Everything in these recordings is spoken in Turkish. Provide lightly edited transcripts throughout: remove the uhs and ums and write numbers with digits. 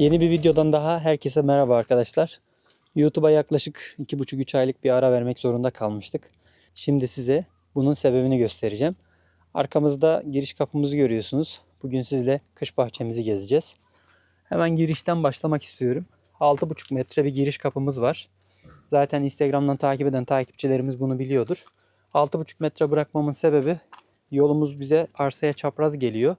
Yeni bir videodan daha herkese merhaba arkadaşlar. YouTube'a yaklaşık 2,5-3 aylık bir ara vermek zorunda kalmıştık. Şimdi size bunun sebebini göstereceğim. Arkamızda giriş kapımızı görüyorsunuz. Bugün sizle kış bahçemizi gezeceğiz. Hemen girişten başlamak istiyorum. 6,5 metre bir giriş kapımız var. Zaten Instagram'dan takip eden takipçilerimiz bunu biliyordur. 6,5 metre bırakmamın sebebi yolumuz bize arsaya çapraz geliyor.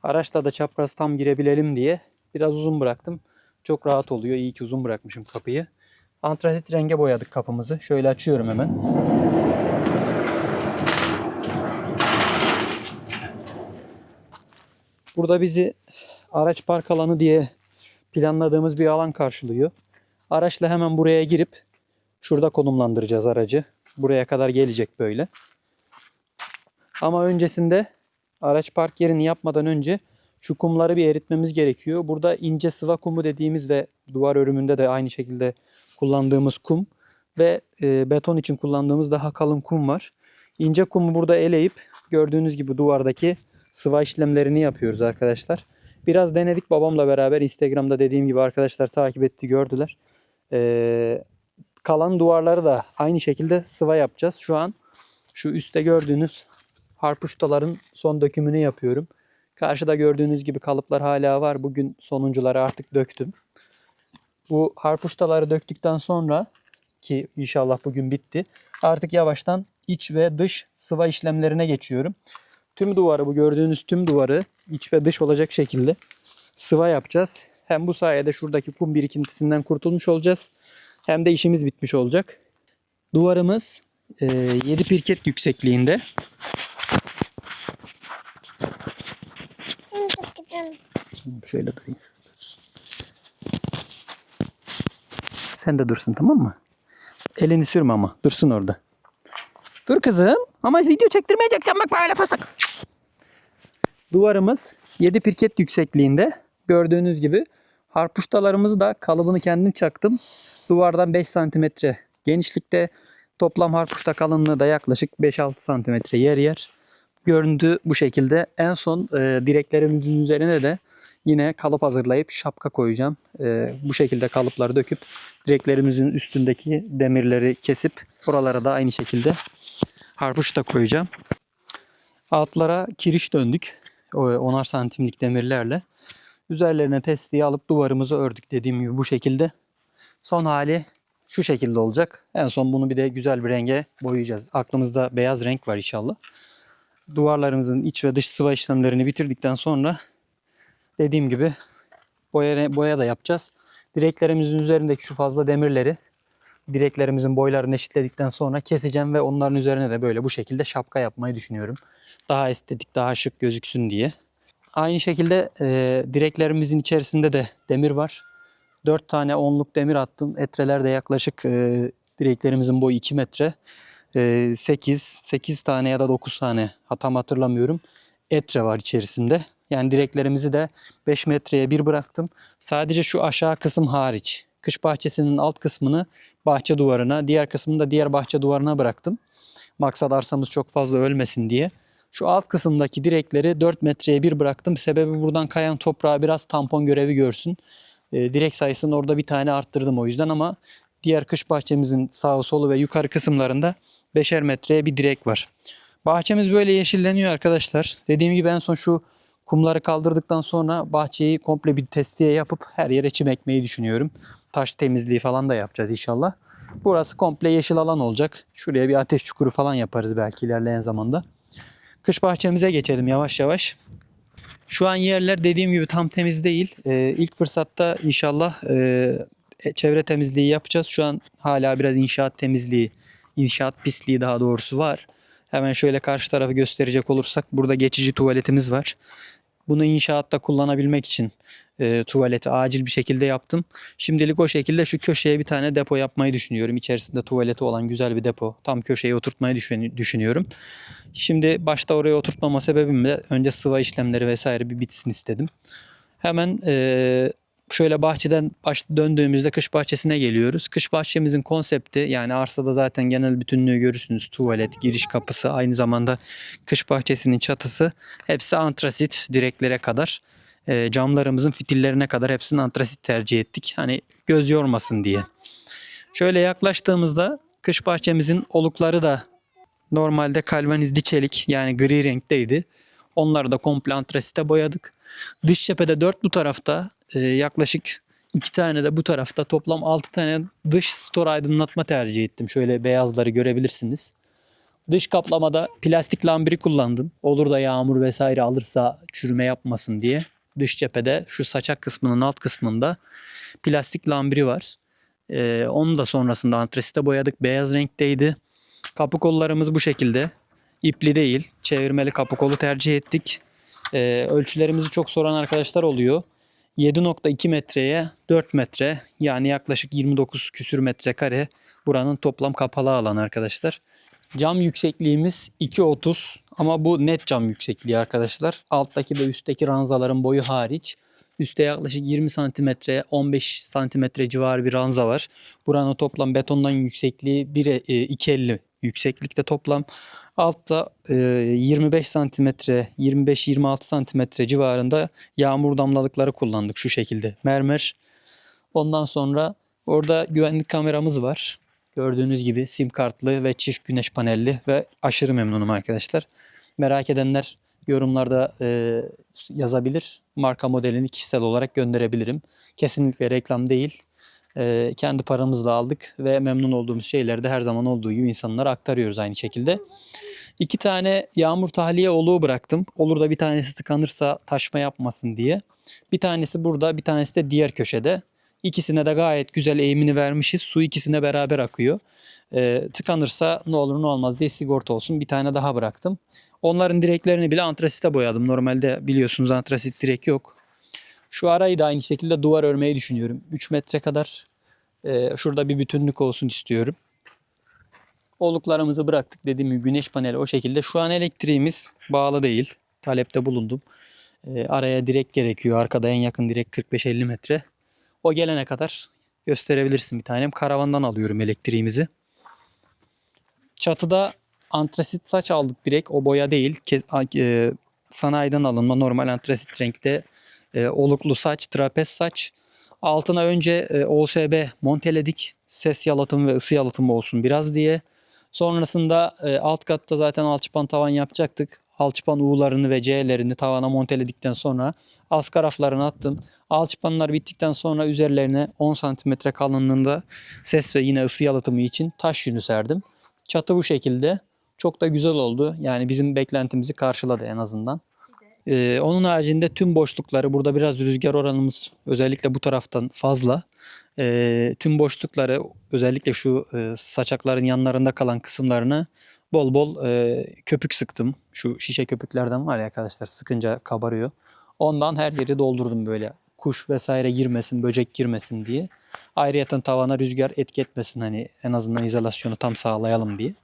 Araçla da çapraz tam girebilelim diye biraz uzun bıraktım. Çok rahat oluyor. İyi ki uzun bırakmışım kapıyı. Antrasit renge boyadık kapımızı. Şöyle açıyorum hemen. Burada bizi araç park alanı diye planladığımız bir alan karşılıyor. Araçla hemen buraya girip şurada konumlandıracağız aracı. Buraya kadar gelecek böyle. Ama öncesinde araç park yerini yapmadan önce şu kumları bir eritmemiz gerekiyor. Burada ince sıva kumu dediğimiz ve duvar örümünde de aynı şekilde kullandığımız kum ve beton için kullandığımız daha kalın kum var. İnce kumu burada eleyip gördüğünüz gibi duvardaki sıva işlemlerini yapıyoruz arkadaşlar. Biraz denedik babamla beraber. Instagram'da dediğim gibi arkadaşlar takip etti, gördüler. Kalan duvarları da aynı şekilde sıva yapacağız. Şu an şu üstte gördüğünüz harpuştaların son dökümünü yapıyorum. Karşıda gördüğünüz gibi kalıplar hala var. Bugün sonuncuları artık döktüm. Bu harpuştaları döktükten sonra ki inşallah bugün bitti. Artık yavaştan iç ve dış sıva işlemlerine geçiyorum. Tüm duvarı, bu gördüğünüz tüm duvarı iç ve dış olacak şekilde sıva yapacağız. Hem bu sayede şuradaki kum birikintisinden kurtulmuş olacağız. Hem de işimiz bitmiş olacak. Duvarımız 7 pirket yüksekliğinde. Şöyle durayım. Sen de dursun, tamam mı? Elini sürme ama. Dursun orada. Dur kızım. Ama video çektirmeyeceksen bak böyle fısık. Duvarımız 7 pirket yüksekliğinde. Gördüğünüz gibi harpuştalarımızı da kalıbını kendim çaktım. Duvardan 5 santimetre genişlikte. Toplam harpuşta kalınlığı da yaklaşık 5-6 santimetre yer yer. Görüntü bu şekilde. En son direklerimizin üzerine de yine kalıp hazırlayıp şapka koyacağım. Bu şekilde kalıpları döküp direklerimizin üstündeki demirleri kesip oralara da aynı şekilde harpuş da koyacağım. Altlara kiriş döndük. 10'ar santimlik demirlerle. Üzerlerine testiyi alıp duvarımızı ördük dediğim gibi bu şekilde. Son hali şu şekilde olacak. En son bunu bir de güzel bir renge boyayacağız. Aklımızda beyaz renk var inşallah. Duvarlarımızın iç ve dış sıva işlemlerini bitirdikten sonra dediğim gibi boya da yapacağız. Direklerimizin üzerindeki şu fazla demirleri direklerimizin boylarını eşitledikten sonra keseceğim ve onların üzerine de böyle bu şekilde şapka yapmayı düşünüyorum. Daha estetik, daha şık gözüksün diye. Aynı şekilde direklerimizin içerisinde de demir var. 4 tane 10'luk demir attım. Etreler de yaklaşık direklerimizin boyu 2 metre. 8 tane ya da 9 tane tam hatırlamıyorum. Etre var içerisinde. Yani direklerimizi de 5 metreye bir bıraktım. Sadece şu aşağı kısım hariç. Kış bahçesinin alt kısmını bahçe duvarına, diğer kısmını da diğer bahçe duvarına bıraktım. Maksat arsamız çok fazla ölmesin diye. Şu alt kısımdaki direkleri 4 metreye bir bıraktım. Sebebi buradan kayan toprağa biraz tampon görevi görsün. Direk sayısını orada bir tane arttırdım o yüzden ama diğer kış bahçemizin sağı solu ve yukarı kısımlarında 5'er metreye bir direk var. Bahçemiz böyle yeşilleniyor arkadaşlar. Dediğim gibi en son şu kumları kaldırdıktan sonra bahçeyi komple bir testiye yapıp her yere çim ekmeyi düşünüyorum. Taş temizliği falan da yapacağız inşallah. Burası komple yeşil alan olacak. Şuraya bir ateş çukuru falan yaparız belki ilerleyen zamanda. Kış bahçemize geçelim yavaş yavaş. Şu an yerler dediğim gibi tam temiz değil. İlk fırsatta inşallah çevre temizliği yapacağız. Şu an hala biraz inşaat temizliği, inşaat pisliği daha doğrusu var. Hemen şöyle karşı tarafı gösterecek olursak burada geçici tuvaletimiz var. Bunu inşaatta kullanabilmek için tuvaleti acil bir şekilde yaptım. Şimdilik o şekilde şu köşeye bir tane depo yapmayı düşünüyorum. İçerisinde tuvaleti olan güzel bir depo. Tam köşeye oturtmayı düşünüyorum. Şimdi başta oraya oturtmama sebebim de önce sıva işlemleri vesaire bir bitsin istedim. Hemen şöyle bahçeden döndüğümüzde kış bahçesine geliyoruz. Kış bahçemizin konsepti, yani arsada zaten genel bütünlüğü görürsünüz. Tuvalet, giriş kapısı, aynı zamanda kış bahçesinin çatısı hepsi antrasit direklere kadar. Camlarımızın fitillerine kadar hepsini antrasit tercih ettik. Hani göz yormasın diye. Şöyle yaklaştığımızda kış bahçemizin olukları da normalde galvanizli çelik yani gri renkteydi. Onları da komple antrasite boyadık. Dış cephede 4 bu tarafta yaklaşık 2 tane de bu tarafta toplam 6 tane dış stor aydınlatma tercih ettim. Şöyle beyazları görebilirsiniz. Dış kaplamada plastik lambiri kullandım. Olur da yağmur vesaire alırsa çürüme yapmasın diye. Dış cephede şu saçak kısmının alt kısmında plastik lambiri var. Onu da sonrasında antrasite boyadık. Beyaz renkteydi. Kapı kollarımız bu şekilde. İpli değil. Çevirmeli kapı kolu tercih ettik. Ölçülerimizi çok soran arkadaşlar oluyor. 7.2 metreye 4 metre yani yaklaşık 29 küsür metrekare buranın toplam kapalı alanı arkadaşlar. Cam yüksekliğimiz 2.30 ama bu net cam yüksekliği arkadaşlar. Alttaki ve üstteki ranzaların boyu hariç. Üstte yaklaşık 20 santimetre 15 santimetre civarı bir ranza var. Buranın toplam betondan yüksekliği 2.50 yükseklikte toplam. Altta 25 santimetre 25-26 santimetre civarında yağmur damlalıkları kullandık şu şekilde mermer. Ondan sonra orada güvenlik kameramız var. Gördüğünüz gibi sim kartlı ve çift güneş panelli ve aşırı memnunum arkadaşlar. Merak edenler yorumlarda yazabilir. Marka modelini kişisel olarak gönderebilirim. Kesinlikle reklam değil. Kendi paramızla aldık ve memnun olduğumuz şeyleri de her zaman olduğu gibi insanlara aktarıyoruz aynı şekilde. 2 tane yağmur tahliye oluğu bıraktım. Olur da bir tanesi tıkanırsa taşma yapmasın diye. Bir tanesi burada, bir tanesi de diğer köşede. İkisine de gayet güzel eğimini vermişiz. Su ikisine beraber akıyor. Tıkanırsa ne olur ne olmaz diye sigorta olsun. Bir tane daha bıraktım. Onların direklerini bile antrasite boyadım. Normalde biliyorsunuz antrasit direk yok. Şu arayı da aynı şekilde duvar örmeyi düşünüyorum. 3 metre kadar şurada bir bütünlük olsun istiyorum. Oluklarımızı bıraktık. Dediğim gibi güneş paneli o şekilde. Şu an elektriğimiz bağlı değil. Talepte bulundum. Araya direk gerekiyor. Arkada en yakın direk 45-50 metre. O gelene kadar gösterebilirsin bir tanem. Karavandan alıyorum elektriğimizi. Çatıda antrasit saç aldık direkt. O boya değil. Sanayiden alınma normal antrasit renkte oluklu saç, trapez saç. Altına önce OSB monteledik. Ses yalıtımı ve ısı yalıtımı olsun biraz diye. Sonrasında alt katta zaten alçıpan tavan yapacaktık. Alçıpan U'larını ve C'lerini tavana monteledikten sonra askı raflarını attım. Alçıpanlar bittikten sonra üzerlerine 10 santimetre kalınlığında ses ve yine ısı yalıtımı için taş yünü serdim. Çatı bu şekilde. Çok da güzel oldu. Yani bizim beklentimizi karşıladı en azından. Onun haricinde tüm boşlukları burada biraz rüzgar oranımız özellikle bu taraftan fazla. Tüm boşlukları özellikle şu saçakların yanlarında kalan kısımlarını bol bol köpük sıktım. Şu şişe köpüklerden var ya arkadaşlar sıkınca kabarıyor. Ondan her yeri doldurdum böyle. Kuş vesaire girmesin, böcek girmesin diye. Ayrıyeten tavana rüzgar etki etmesin hani en azından izolasyonu tam sağlayalım diye.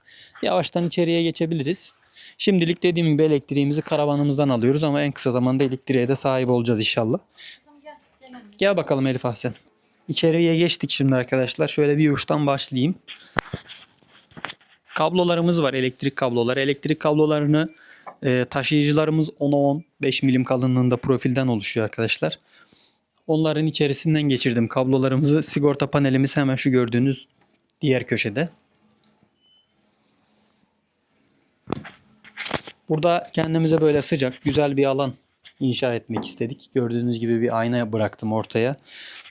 Yavaştan içeriye geçebiliriz. Şimdilik dediğim gibi elektriğimizi karavanımızdan alıyoruz ama en kısa zamanda elektriğe de sahip olacağız inşallah. Gel bakalım Elif Ahsen. İçeriye geçtik şimdi arkadaşlar. Şöyle bir uçtan başlayayım. Kablolarımız var, elektrik kabloları. Elektrik kablolarını taşıyıcılarımız 10'a 10 5 milim kalınlığında profilden oluşuyor arkadaşlar. Onların içerisinden geçirdim kablolarımızı. Sigorta panelimiz hemen şu gördüğünüz diğer köşede. Burada kendimize böyle sıcak, güzel bir alan inşa etmek istedik. Gördüğünüz gibi bir ayna bıraktım ortaya.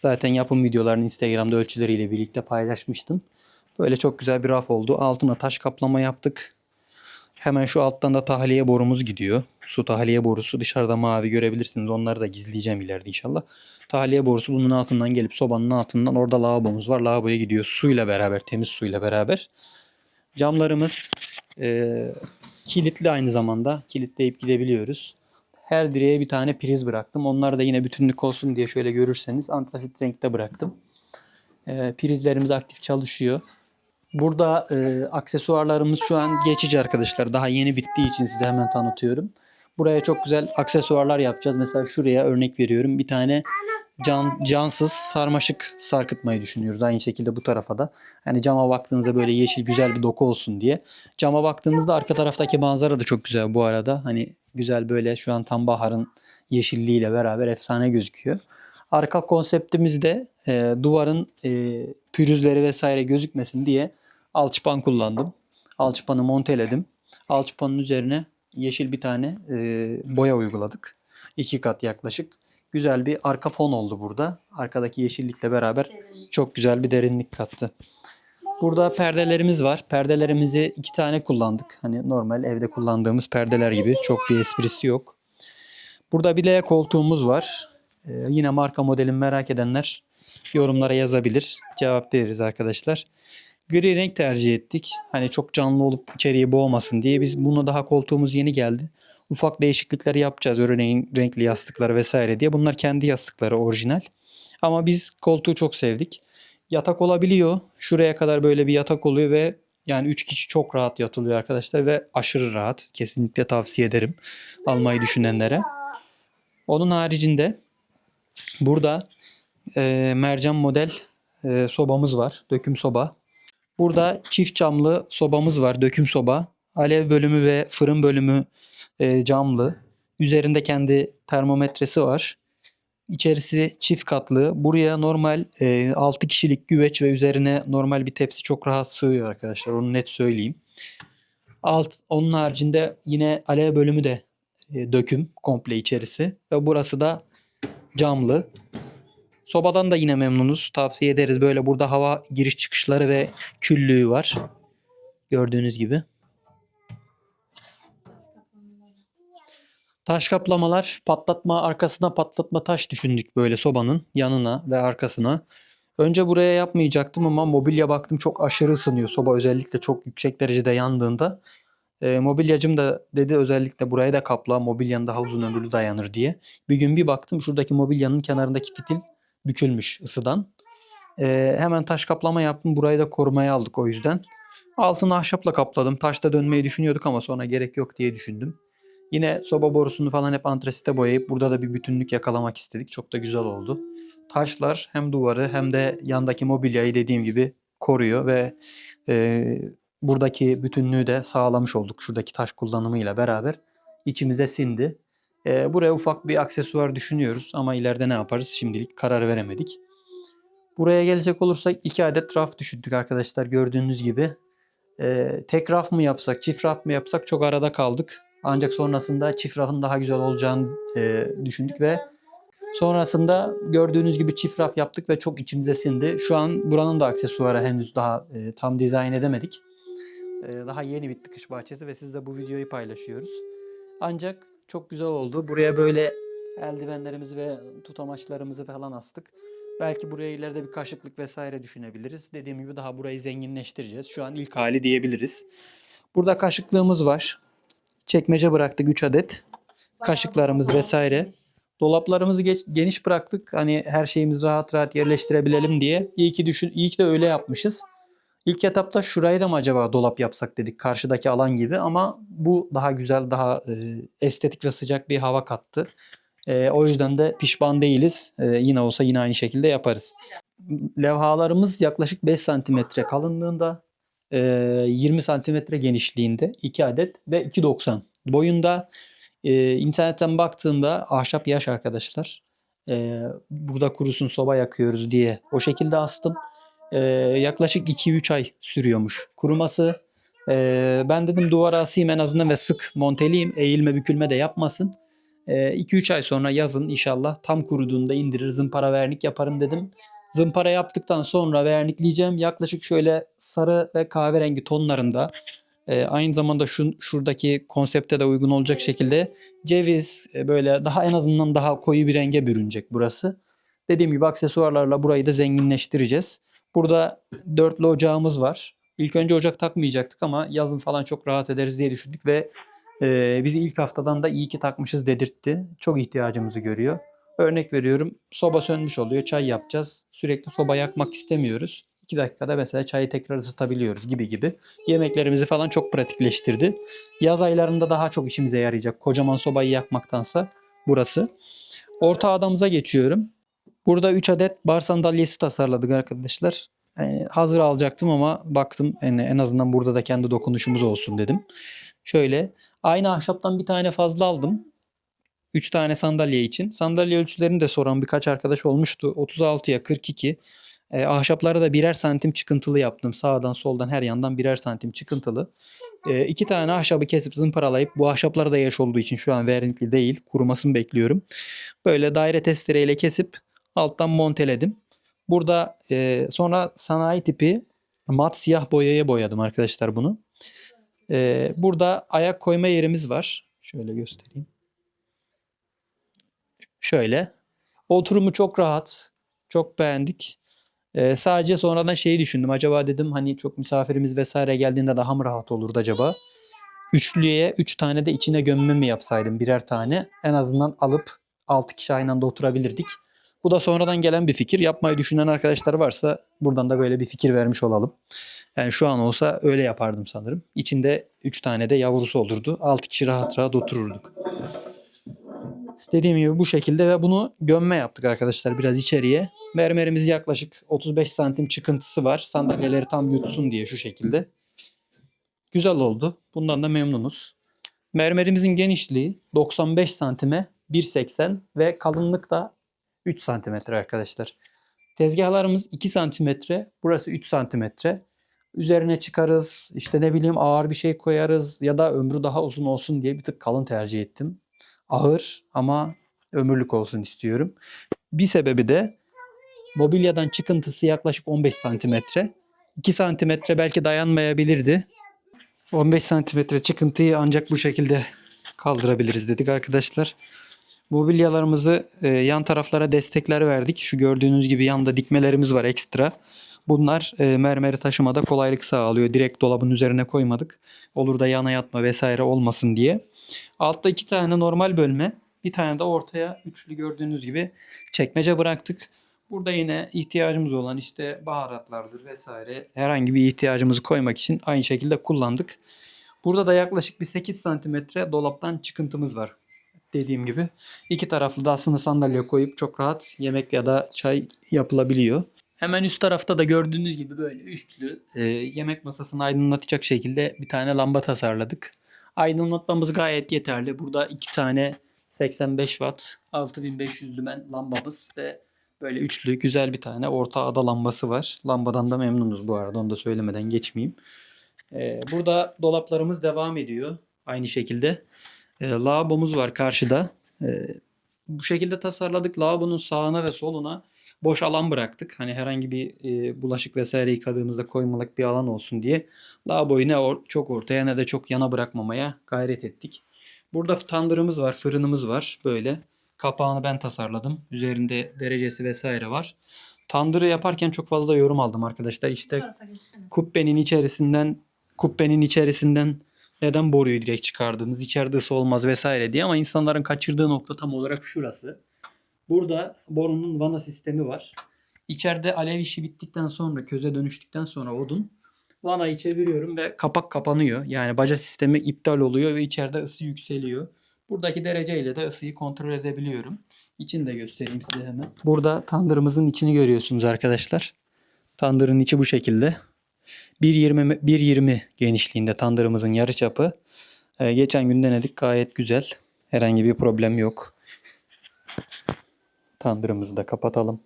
Zaten yapım videolarını Instagram'da ölçüleriyle birlikte paylaşmıştım. Böyle çok güzel bir raf oldu. Altına taş kaplama yaptık. Hemen şu alttan da tahliye borumuz gidiyor. Su tahliye borusu dışarıda mavi görebilirsiniz. Onları da gizleyeceğim ileride inşallah. Tahliye borusu bunun altından gelip sobanın altından orada lavabomuz var. Lavaboya gidiyor suyla beraber, temiz suyla beraber. Camlarımız kilitli aynı zamanda. Kilitleyip gidebiliyoruz. Her direğe bir tane priz bıraktım. Onlar da yine bütünlük olsun diye şöyle görürseniz antrasit renkte bıraktım. Prizlerimiz aktif çalışıyor. Burada aksesuarlarımız şu an geçici arkadaşlar. Daha yeni bittiği için size hemen tanıtıyorum. Buraya çok güzel aksesuarlar yapacağız. Mesela şuraya örnek veriyorum. Bir tane cansız sarmaşık sarkıtmayı düşünüyoruz. Aynı şekilde bu tarafa da. Hani cama baktığınızda böyle yeşil güzel bir doku olsun diye. Cama baktığımızda arka taraftaki manzara da çok güzel bu arada. Hani güzel böyle şu an tam baharın yeşilliğiyle beraber efsane gözüküyor. Arka konseptimizde duvarın pürüzleri vesaire gözükmesin diye alçıpan kullandım. Alçıpanı monteledim. Alçıpanın üzerine yeşil bir tane boya uyguladık. 2 kat yaklaşık. Güzel bir arka fon oldu burada. Arkadaki yeşillikle beraber çok güzel bir derinlik kattı. Burada perdelerimiz var. Perdelerimizi 2 tane kullandık. Hani normal evde kullandığımız perdeler gibi. Çok bir esprisi yok. Burada bir L koltuğumuz var. Yine marka modelini merak edenler yorumlara yazabilir. Cevap veririz arkadaşlar. Gri renk tercih ettik. Hani çok canlı olup içeriği boğmasın diye. Biz bunu daha koltuğumuz yeni geldi. Ufak değişiklikler yapacağız. Örneğin renkli yastıklar vesaire diye. Bunlar kendi yastıkları orijinal. Ama biz koltuğu çok sevdik. Yatak olabiliyor. Şuraya kadar böyle bir yatak oluyor ve yani 3 kişi çok rahat yatılıyor arkadaşlar ve aşırı rahat. Kesinlikle tavsiye ederim almayı düşünenlere. Onun haricinde burada mercan model sobamız var. Döküm soba. Burada çift camlı sobamız var. Döküm soba. Alev bölümü ve fırın bölümü camlı. Üzerinde kendi termometresi var. İçerisi çift katlı. Buraya normal 6 kişilik güveç ve üzerine normal bir tepsi çok rahat sığıyor arkadaşlar. Onu net söyleyeyim. Onun haricinde yine alev bölümü de döküm komple içerisi. Ve burası da camlı. Sobadan da yine memnunuz. Tavsiye ederiz. Böyle burada hava giriş çıkışları ve küllüğü var. Gördüğünüz gibi. Taş kaplamalar, arkasına patlatma taş düşündük böyle sobanın yanına ve arkasına. Önce buraya yapmayacaktım ama mobilya baktım çok aşırı ısınıyor. Soba özellikle çok yüksek derecede yandığında. Mobilyacım da dedi özellikle buraya da kapla, mobilyanın daha uzun ömürlü dayanır diye. Bir gün bir baktım şuradaki mobilyanın kenarındaki fitil bükülmüş ısıdan. Hemen taş kaplama yaptım. Burayı da korumaya aldık o yüzden. Altını ahşapla kapladım. Taşta dönmeyi düşünüyorduk ama sonra gerek yok diye düşündüm. Yine soba borusunu falan hep antrasite boyayıp burada da bir bütünlük yakalamak istedik. Çok da güzel oldu. Taşlar hem duvarı hem de yandaki mobilyayı dediğim gibi koruyor ve e, buradaki bütünlüğü de sağlamış olduk. Şuradaki taş kullanımıyla beraber içimize sindi. Buraya ufak bir aksesuar düşünüyoruz ama ileride ne yaparız şimdilik karar veremedik. Buraya gelecek olursak 2 adet raf düşündük arkadaşlar gördüğünüz gibi. Tek raf mı yapsak, çift raf mı yapsak çok arada kaldık. Ancak sonrasında çift rafın daha güzel olacağını düşündük ve sonrasında gördüğünüz gibi çift raf yaptık ve çok içimize sindi. Şu an buranın da aksesuarı henüz daha tam dizayn edemedik. Daha yeni bitti kış bahçesi ve sizle bu videoyu paylaşıyoruz. Ancak çok güzel oldu. Buraya böyle eldivenlerimizi ve tutamaçlarımızı falan astık. Belki buraya ileride bir kaşıklık vesaire düşünebiliriz. Dediğim gibi daha burayı zenginleştireceğiz. Şu an ilk hali diyebiliriz. Burada kaşıklığımız var. Çekmece bıraktık 3 adet. Kaşıklarımız vesaire. Dolaplarımızı geniş bıraktık. Hani her şeyimizi rahat rahat yerleştirebilelim diye. İyi ki de öyle yapmışız. İlk etapta şurayı da mı acaba dolap yapsak dedik karşıdaki alan gibi ama bu daha güzel, daha estetik ve sıcak bir hava kattı. O yüzden de pişman değiliz. Yine olsa yine aynı şekilde yaparız. Levhalarımız yaklaşık 5 santimetre kalınlığında, 20 santimetre genişliğinde 2 adet ve 2,90 boyunda. İnternetten baktığımda ahşap yaş arkadaşlar. Burada kurusun soba yakıyoruz diye o şekilde astım. Yaklaşık 2-3 ay sürüyormuş kuruması. Ben dedim duvara asayım en azından ve sık monteleyeyim. Eğilme bükülme de yapmasın. 2-3 ay sonra yazın inşallah tam kuruduğunda indirir zımpara vernik yaparım dedim. Zımpara yaptıktan sonra vernikleyeceğim. Yaklaşık şöyle sarı ve kahverengi tonlarında. Aynı zamanda şuradaki konsepte de uygun olacak şekilde ceviz böyle daha en azından daha koyu bir renge bürünecek burası. Dediğim gibi aksesuarlarla burayı da zenginleştireceğiz. Burada dörtlü ocağımız var. İlk önce ocak takmayacaktık ama yazın falan çok rahat ederiz diye düşündük ve bizi ilk haftadan da iyi ki takmışız dedirtti. Çok ihtiyacımızı görüyor. Örnek veriyorum soba sönmüş oluyor çay yapacağız. Sürekli soba yakmak istemiyoruz. 2 dakikada mesela çayı tekrar ısıtabiliyoruz gibi gibi. Yemeklerimizi falan çok pratikleştirdi. Yaz aylarında daha çok işimize yarayacak. Kocaman sobayı yakmaktansa burası. Orta adamıza geçiyorum. Burada 3 adet bar sandalyesi tasarladık arkadaşlar. Hazır alacaktım ama baktım en azından burada da kendi dokunuşumuz olsun dedim. Şöyle aynı ahşaptan bir tane fazla aldım. 3 tane sandalye için. Sandalye ölçülerini de soran birkaç arkadaş olmuştu. 36'ya 42. Ahşapları da birer santim çıkıntılı yaptım. Sağdan soldan her yandan birer santim çıkıntılı. 2 tane ahşabı kesip zımparalayıp, bu ahşaplar da yaş olduğu için şu an vernikli değil, kurumasını bekliyorum. Böyle daire testereyle kesip alttan monteledim. Burada sonra sanayi tipi mat siyah boyaya boyadım arkadaşlar bunu. Burada ayak koyma yerimiz var. Şöyle göstereyim. Şöyle. Oturumu çok rahat. Çok beğendik. Sadece sonradan şeyi düşündüm. Acaba dedim hani çok misafirimiz vesaire geldiğinde daha mı rahat olurdu acaba? Üçlüye 3 tane de içine gömme mi yapsaydım, birer tane? En azından alıp 6 kişi aynı anda oturabilirdik. Bu da sonradan gelen bir fikir. Yapmayı düşünen arkadaşlar varsa buradan da böyle bir fikir vermiş olalım. Yani şu an olsa öyle yapardım sanırım. İçinde 3 tane de yavrusu olurdu. 6 kişi rahat rahat otururduk. Dediğim gibi bu şekilde ve bunu gömme yaptık arkadaşlar biraz içeriye. Mermerimiz yaklaşık 35 santim çıkıntısı var. Sandalyeleri tam yutsun diye şu şekilde. Güzel oldu. Bundan da memnunuz. Mermerimizin genişliği 95 santime 1.80 ve kalınlık da 3 santimetre arkadaşlar. Tezgahlarımız 2 santimetre, burası 3 santimetre. Üzerine çıkarız, işte ne bileyim ağır bir şey koyarız ya da ömrü daha uzun olsun diye bir tık kalın tercih ettim. Ağır ama ömürlük olsun istiyorum. Bir sebebi de mobilyadan çıkıntısı yaklaşık 15 santimetre. 2 santimetre belki dayanmayabilirdi. 15 santimetre çıkıntıyı ancak bu şekilde kaldırabiliriz dedik arkadaşlar. Mobilyalarımızı yan taraflara destekler verdik. Şu gördüğünüz gibi yanda dikmelerimiz var ekstra. Bunlar mermeri taşımada kolaylık sağlıyor. Direkt dolabın üzerine koymadık. Olur da yana yatma vesaire olmasın diye. Altta 2 tane normal bölme, bir tane de ortaya üçlü gördüğünüz gibi çekmece bıraktık. Burada yine ihtiyacımız olan işte baharatlardır vesaire, herhangi bir ihtiyacımızı koymak için aynı şekilde kullandık. Burada da yaklaşık bir 8 santimetre dolaptan çıkıntımız var. Dediğim gibi 2 taraflı da aslında sandalye koyup çok rahat yemek ya da çay yapılabiliyor. Hemen üst tarafta da gördüğünüz gibi böyle üçlü yemek masasını aydınlatacak şekilde bir tane lamba tasarladık. Aydınlatmamız gayet yeterli. Burada 2 tane 85 watt 6500 lümen lambamız ve böyle üçlü güzel bir tane orta ada lambası var. Lambadan da memnunuz bu arada, onu da söylemeden geçmeyeyim. Burada dolaplarımız devam ediyor aynı şekilde. Lavabomuz var karşıda. Bu şekilde tasarladık. Lavabonun sağına ve soluna boş alan bıraktık. Hani herhangi bir bulaşık vesaire yıkadığımızda koymalık bir alan olsun diye. Lavaboyu ne çok ortaya ne de çok yana bırakmamaya gayret ettik. Burada tandırımız var, fırınımız var böyle. Kapağını ben tasarladım. Üzerinde derecesi vesaire var. Tandırı yaparken çok fazla yorum aldım arkadaşlar. İşte kubbenin içerisinden neden boruyu direkt çıkardınız? İçeride ısı olmaz vesaire diye, ama insanların kaçırdığı nokta tam olarak şurası. Burada borunun vana sistemi var. İçeride alev işi bittikten sonra, köze dönüştükten sonra odun, vanayı çeviriyorum ve kapak kapanıyor. Yani baca sistemi iptal oluyor ve içeride ısı yükseliyor. Buradaki dereceyle de ısıyı kontrol edebiliyorum. İçini de göstereyim size hemen. Burada tandırımızın içini görüyorsunuz arkadaşlar. Tandırın içi bu şekilde. 1.20 genişliğinde tandırımızın yarıçapı. Geçen gün denedik, gayet güzel. Herhangi bir problem yok. Tandırımızı da kapatalım.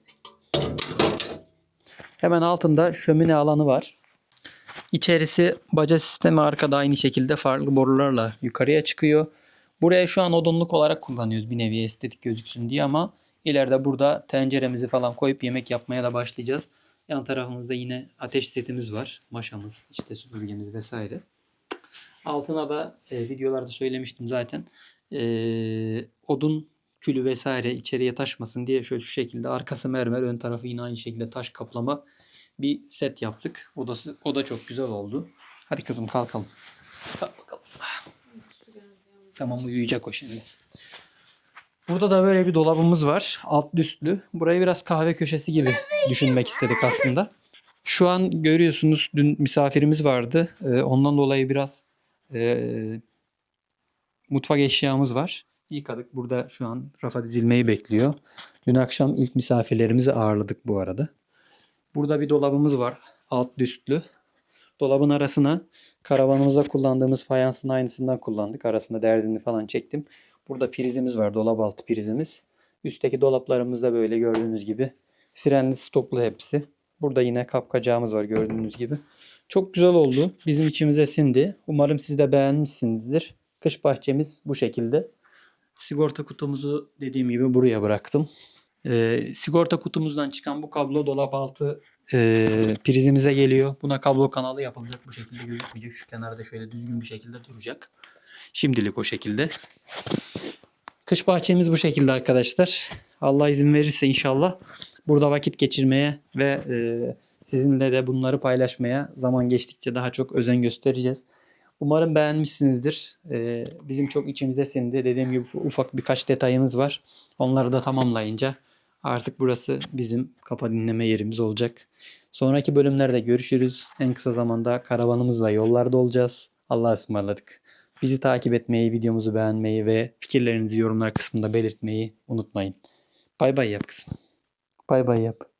Hemen altında şömine alanı var. İçerisi baca sistemi, arkada aynı şekilde farklı borularla yukarıya çıkıyor. Buraya şu an odunluk olarak kullanıyoruz, bir nevi estetik gözüksün diye, ama ileride burada tenceremizi falan koyup yemek yapmaya da başlayacağız. Yan tarafımızda yine ateş setimiz var. Maşamız, işte süpürgemiz vesaire. Altına da videolarda söylemiştim zaten. Odun külü vesaire içeriye taşmasın diye şöyle şu şekilde arkası mermer, ön tarafı yine aynı şekilde taş kaplama bir set yaptık. O da çok güzel oldu. Hadi kızım kalkalım. Kalk bakalım. Tamam, uyuyacak o şimdi. Burada da böyle bir dolabımız var. Altlı üstlü. Burayı biraz kahve köşesi gibi düşünmek istedik aslında. Şu an görüyorsunuz, dün misafirimiz vardı. Ondan dolayı biraz mutfak eşyamız var. Yıkadık. Burada şu an rafa dizilmeyi bekliyor. Dün akşam ilk misafirlerimizi ağırladık bu arada. Burada bir dolabımız var. Altlı üstlü. Dolabın arasına karavanımızda kullandığımız fayansın aynısından kullandık. Arasında derzini falan çektim. Burada prizimiz var. Dolap altı prizimiz. Üstteki dolaplarımız da böyle gördüğünüz gibi. Frenli stoplu hepsi. Burada yine kapkacağımız var gördüğünüz gibi. Çok güzel oldu. Bizim içimize sindi. Umarım siz de beğenmişsinizdir. Kış bahçemiz bu şekilde. Sigorta kutumuzu dediğim gibi buraya bıraktım. Sigorta kutumuzdan çıkan bu kablo dolap altı prizimize geliyor. Buna kablo kanalı yapılacak. Bu şekilde gözükmeyecek. Şu kenarda şöyle düzgün bir şekilde duracak. Şimdilik o şekilde. Kış bahçemiz bu şekilde arkadaşlar. Allah izin verirse inşallah burada vakit geçirmeye ve sizinle de bunları paylaşmaya zaman geçtikçe daha çok özen göstereceğiz. Umarım beğenmişsinizdir. Bizim çok içimize sindi. Dediğim gibi ufak birkaç detayımız var. Onları da tamamlayınca artık burası bizim kafa dinleme yerimiz olacak. Sonraki bölümlerde görüşürüz. En kısa zamanda karavanımızla yollarda olacağız. Allah'a ısmarladık. Bizi takip etmeyi, videomuzu beğenmeyi ve fikirlerinizi yorumlar kısmında belirtmeyi unutmayın. Bay bay yap kızım. Bay bay yap.